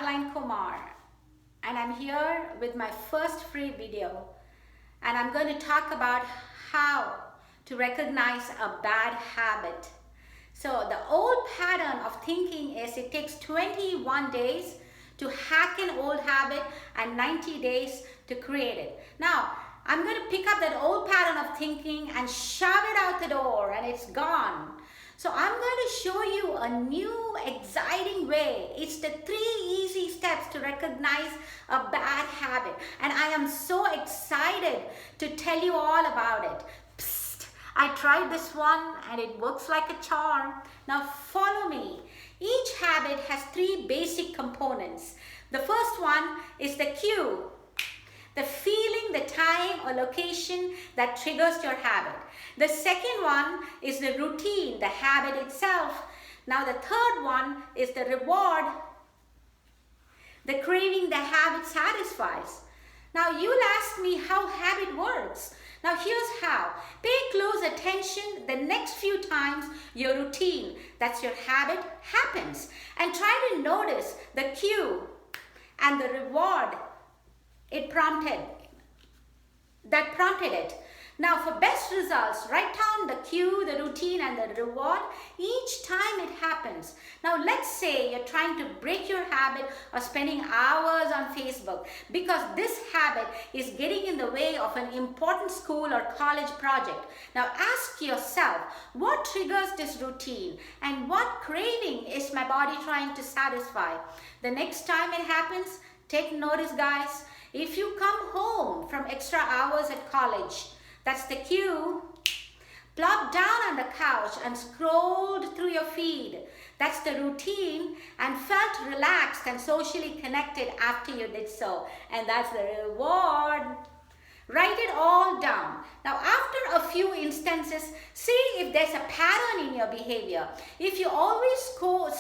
Madeline Kumar, and I'm here with my first free video, and I'm going to talk about how to recognize a bad habit. So the old pattern of thinking is it takes 21 days to hack an old habit and 90 days to create it. Now, I'm going to pick up that old pattern of thinking and shove it out the door, and it's gone. So I'm going to show you a new exciting way. It's the 3 easy steps to recognize a bad habit. And I am so excited to tell you all about it. Psst, I tried this one and it works like a charm. Now follow me. Each habit has 3 basic components. The first one is the cue. The feeling, the time or location that triggers your habit. The second one is the routine, the habit itself. Now the third one is the reward, the craving the habit satisfies. Now you'll ask me how habit works. Now here's how. Pay close attention the next few times your routine, that's your habit, happens. And try to notice the cue and the reward that prompted it. Now for best results, write down the cue, the routine and the reward each time it happens. Now let's say you're trying to break your habit of spending hours on Facebook because this habit is getting in the way of an important school or college project. Now ask yourself, what triggers this routine and what craving is my body trying to satisfy? The next time it happens, take notice, guys. If you come home from extra hours at college, that's the cue. Plop down on the couch and scrolled through your feed. That's the routine, and felt relaxed and socially connected after you did so. And that's the reward. Write it all down. Now after a few instances, see if there's a pattern in your behavior. If you always scroll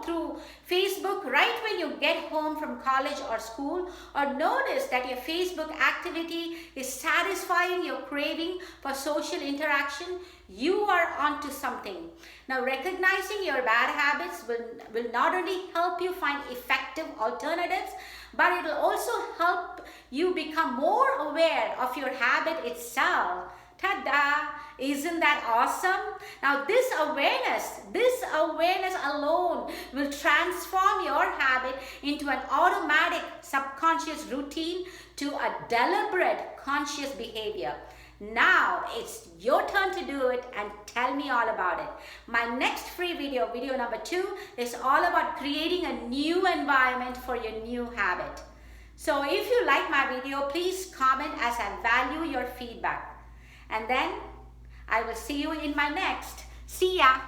through Facebook right when you get home from college or school, or notice that your Facebook activity is satisfying your craving for social interaction, you are onto something. Now recognizing your bad habits will not only help you find effective alternatives, but it will also help you become more aware of your habit itself. Ta-da! Isn't that awesome? Now this awareness alone will transform your habit into an automatic subconscious routine to a deliberate conscious behavior. Now it's your turn to do it and tell me all about it. My next free video, video number 2, is all about creating a new environment for your new habit. So if you like my video, please comment as I value your feedback. And then I will see you in my next. See ya!